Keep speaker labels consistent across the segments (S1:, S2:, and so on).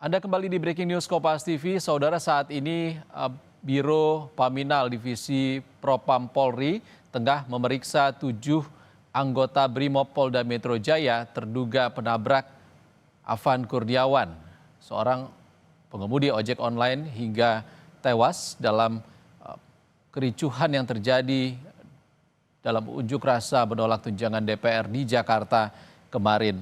S1: Anda kembali di Breaking News Kompas TV. Saudara, saat ini Biro Paminal Divisi Propam Polri tengah memeriksa 7 anggota Brimob Polda Metro Jaya terduga penabrak Afan Kurniawan, seorang pengemudi ojek online hingga tewas dalam kericuhan yang terjadi dalam unjuk rasa menolak tunjangan DPR di Jakarta kemarin.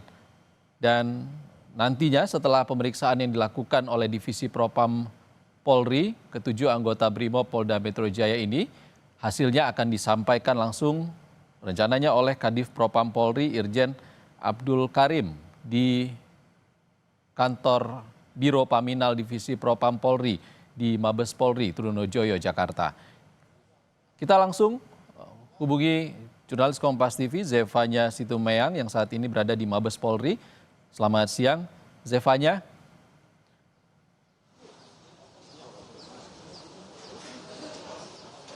S1: Dan nantinya setelah pemeriksaan yang dilakukan oleh Divisi Propam Polri, ketujuh anggota Brimob Polda Metro Jaya ini hasilnya akan disampaikan langsung rencananya oleh Kadif Propam Polri Irjen Abdul Karim di kantor Biro Paminal Divisi Propam Polri di Mabes Polri, Trunojoyo, Jakarta. Kita langsung hubungi jurnalis Kompas TV Zefanya Situmeyang yang saat ini berada di Mabes Polri. Selamat siang, Zefanya.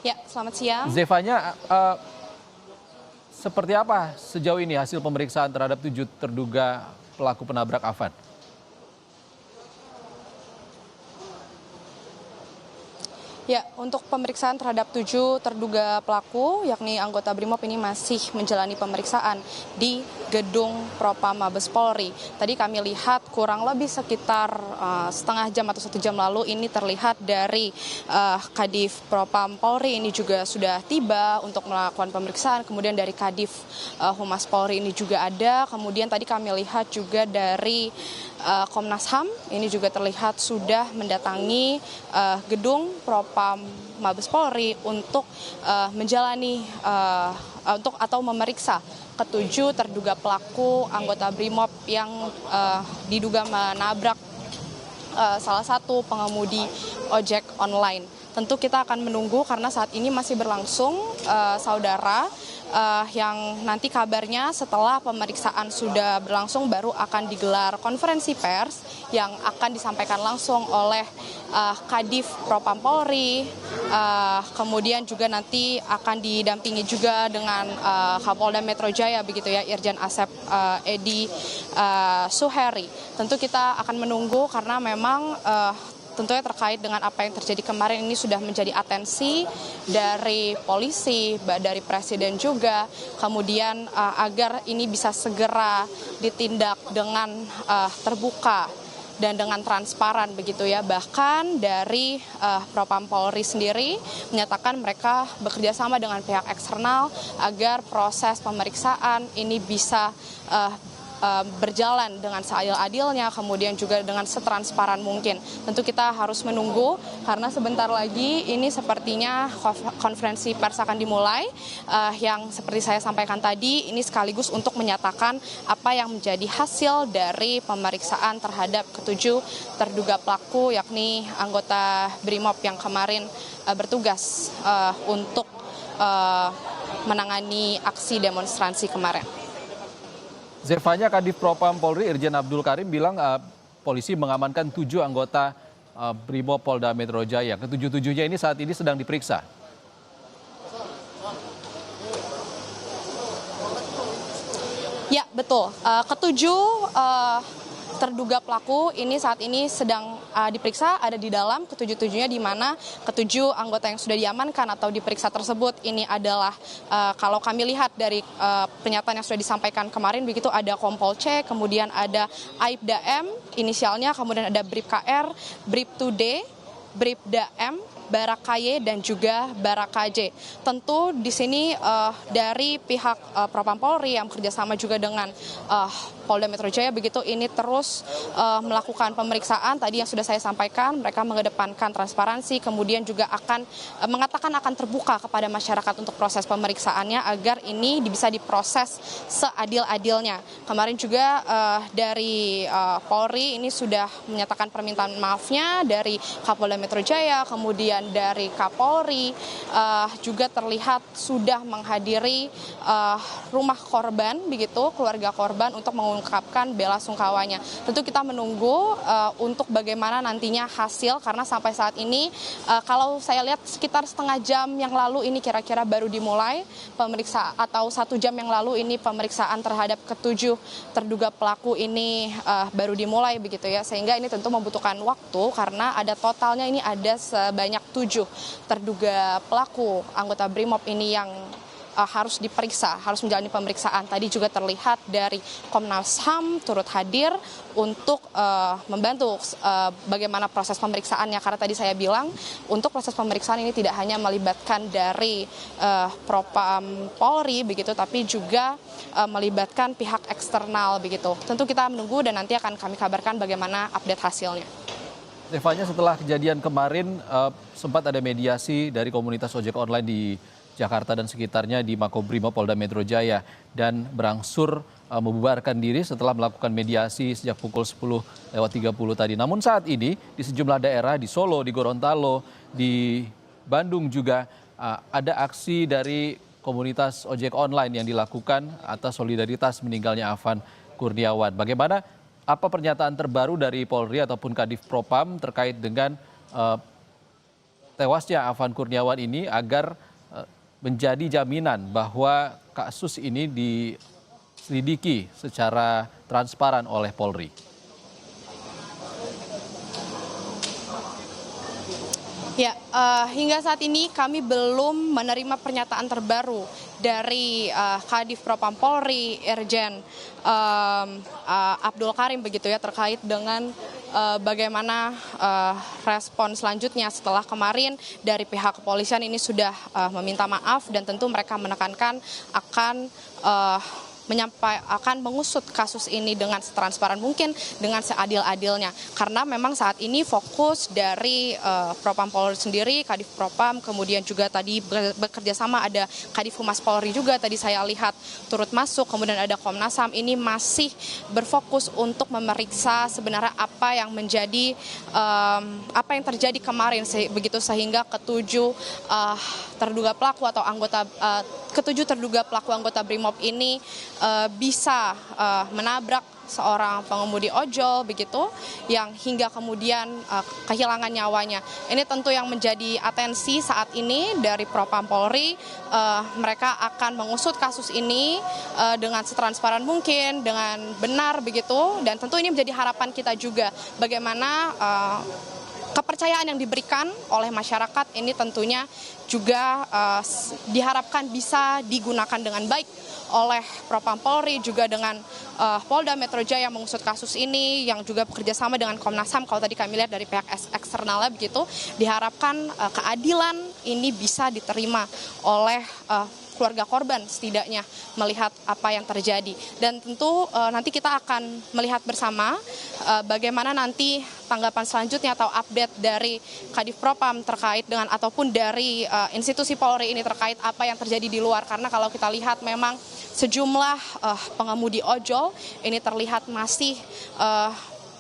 S2: Ya, selamat siang.
S1: Zefanya, seperti apa sejauh ini hasil pemeriksaan terhadap 7 terduga pelaku penabrak Afan?
S2: Ya, untuk pemeriksaan terhadap 7 terduga pelaku, yakni anggota Brimob ini masih menjalani pemeriksaan di gedung Propam Mabes Polri. Tadi kami lihat kurang lebih sekitar setengah jam atau 1 jam lalu ini terlihat dari Kadif Propam Polri ini juga sudah tiba untuk melakukan pemeriksaan. Kemudian dari Kadif Humas Polri ini juga ada. Kemudian tadi kami lihat juga dari Komnas HAM ini juga terlihat sudah mendatangi gedung Propam Mabes Polri untuk menjalani atau memeriksa ketujuh terduga pelaku anggota Brimob yang diduga menabrak salah satu pengemudi ojek online. Tentu kita akan menunggu karena saat ini masih berlangsung, saudara, yang nanti kabarnya setelah pemeriksaan sudah berlangsung baru akan digelar konferensi pers yang akan disampaikan langsung oleh Kadif Propam Polri, kemudian juga nanti akan didampingi juga dengan Kapolda Metro Jaya begitu ya, Irjen Asep Edi Suheri. Tentu kita akan menunggu karena memang tentunya terkait dengan apa yang terjadi kemarin ini sudah menjadi atensi dari polisi, dari presiden juga, kemudian agar ini bisa segera ditindak dengan terbuka dan dengan transparan begitu ya. Bahkan dari Propam Polri sendiri menyatakan mereka bekerja sama dengan pihak eksternal agar proses pemeriksaan ini bisa berjalan dengan seadil-adilnya, kemudian juga dengan setransparan mungkin. Tentu kita harus menunggu karena sebentar lagi ini sepertinya konferensi pers akan dimulai, yang seperti saya sampaikan tadi ini sekaligus untuk menyatakan apa yang menjadi hasil dari pemeriksaan terhadap ketujuh terduga pelaku yakni anggota Brimob yang kemarin bertugas untuk menangani aksi demonstrasi kemarin.
S1: Zefanya, Kadif Propam Polri Irjen Abdul Karim bilang polisi mengamankan 7 anggota Brimob Polda Metro Jaya. Ketujuh-tujuhnya ini saat ini sedang diperiksa.
S2: Ya, betul. Ketujuh terduga pelaku ini saat ini sedang diperiksa, ada di dalam ketujuh-tujuhnya, di mana ketujuh anggota yang sudah diamankan atau diperiksa tersebut ini adalah kalau kami lihat dari pernyataan yang sudah disampaikan kemarin begitu, ada Kompol C, kemudian ada Aibda M inisialnya, kemudian ada Bribka R, Bribtu D, Bribda M, Baraka Y, dan juga Baraka J. Tentu di sini dari pihak Propam Polri yang bekerjasama juga dengan Polda Metro Jaya begitu ini terus melakukan pemeriksaan. Tadi yang sudah saya sampaikan, mereka mengedepankan transparansi, kemudian juga akan mengatakan akan terbuka kepada masyarakat untuk proses pemeriksaannya agar ini bisa diproses seadil-adilnya. Kemarin juga dari Polri ini sudah menyatakan permintaan maafnya dari Kapolda Metro Jaya, kemudian kemudian dari Kapolri juga terlihat sudah menghadiri rumah korban, begitu keluarga korban untuk mengungkapkan bela sungkawanya. Tentu kita menunggu untuk bagaimana nantinya hasil, karena sampai saat ini kalau saya lihat sekitar setengah jam yang lalu ini kira-kira baru dimulai pemeriksaan, atau 1 jam yang lalu ini pemeriksaan terhadap ketujuh terduga pelaku ini baru dimulai, begitu ya, sehingga ini tentu membutuhkan waktu karena ada totalnya ini ada sebanyak 7 terduga pelaku anggota BRIMOB ini yang harus diperiksa, harus menjalani pemeriksaan. Tadi juga terlihat dari Komnas HAM turut hadir untuk membantu bagaimana proses pemeriksaannya. Karena tadi saya bilang untuk proses pemeriksaan ini tidak hanya melibatkan dari Propam Polri begitu, tapi juga melibatkan pihak eksternal begitu. Tentu kita menunggu dan nanti akan kami kabarkan bagaimana update hasilnya.
S1: Stefanya, setelah kejadian kemarin sempat ada mediasi dari komunitas ojek online di Jakarta dan sekitarnya di Makobrimob Polda Metro Jaya dan berangsur membubarkan diri setelah melakukan mediasi sejak pukul 10:30 tadi. Namun saat ini di sejumlah daerah di Solo, di Gorontalo, di Bandung juga ada aksi dari komunitas ojek online yang dilakukan atas solidaritas meninggalnya Afan Kurniawan. Bagaimana, apa pernyataan terbaru dari Polri ataupun Kadif Propam terkait dengan tewasnya Afan Kurniawan ini agar menjadi jaminan bahwa kasus ini diselidiki secara transparan oleh Polri?
S2: Ya, hingga saat ini kami belum menerima pernyataan terbaru dari Kadif Propam Polri, Irjen Abdul Karim begitu ya, terkait dengan bagaimana respon selanjutnya setelah kemarin dari pihak kepolisian ini sudah meminta maaf dan tentu mereka menekankan akan mengusut kasus ini dengan setransparan mungkin, dengan seadil-adilnya. Karena memang saat ini fokus dari Propam Polri sendiri, Kadif Propam, kemudian juga tadi bekerja sama ada Kadif Humas Polri juga tadi saya lihat turut masuk, kemudian ada Komnas HAM, ini masih berfokus untuk memeriksa sebenarnya apa yang menjadi apa yang terjadi kemarin, begitu sehingga ketujuh terduga pelaku atau ketujuh terduga pelaku anggota BRIMOB ini bisa menabrak seorang pengemudi ojol begitu yang hingga kemudian kehilangan nyawanya. Ini tentu yang menjadi atensi saat ini dari Propam Polri. Mereka akan mengusut kasus ini dengan setransparan mungkin, dengan benar begitu, dan tentu ini menjadi harapan kita juga bagaimana kepercayaan yang diberikan oleh masyarakat ini tentunya juga diharapkan bisa digunakan dengan baik oleh Propam Polri, juga dengan Polda Metro Jaya mengusut kasus ini, yang juga bekerja sama dengan Komnas HAM. Kalau tadi kami lihat dari pihak eksternalnya begitu, diharapkan keadilan ini bisa diterima oleh keluarga korban setidaknya melihat apa yang terjadi. Dan tentu nanti kita akan melihat bersama bagaimana nanti tanggapan selanjutnya atau update dari Kadif Propam terkait dengan ataupun dari institusi Polri ini terkait apa yang terjadi di luar. Karena kalau kita lihat memang sejumlah pengemudi ojol ini terlihat masih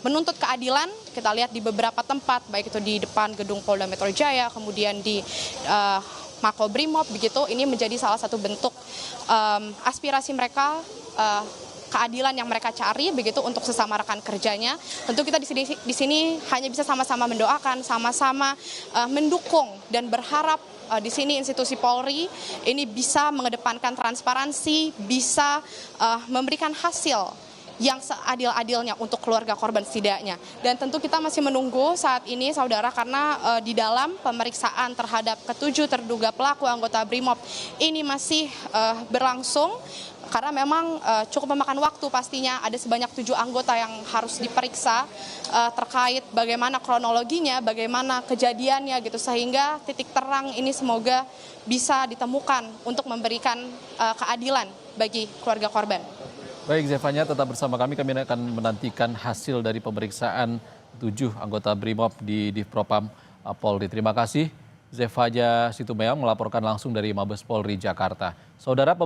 S2: menuntut keadilan. Kita lihat di beberapa tempat, baik itu di depan gedung Polda Metro Jaya, kemudian di Makobrimob begitu, ini menjadi salah satu bentuk aspirasi mereka, keadilan yang mereka cari begitu untuk sesama rekan kerjanya. Tentu kita di sini hanya bisa sama-sama mendoakan, sama-sama mendukung dan berharap di sini institusi Polri ini bisa mengedepankan transparansi, bisa memberikan hasil yang seadil-adilnya untuk keluarga korban setidaknya. Dan tentu kita masih menunggu saat ini, saudara, karena di dalam pemeriksaan terhadap ketujuh terduga pelaku anggota BRIMOB ini masih berlangsung. Karena memang cukup memakan waktu pastinya, ada sebanyak 7 anggota yang harus diperiksa terkait bagaimana kronologinya, bagaimana kejadiannya gitu, sehingga titik terang ini semoga bisa ditemukan untuk memberikan keadilan bagi keluarga korban.
S1: Baik, Zevanya, tetap bersama kami akan menantikan hasil dari pemeriksaan 7 anggota BRIMOB di Divpropam Polri. Terima kasih, Zevanya Situmeang melaporkan langsung dari Mabes Polri Jakarta. Saudara.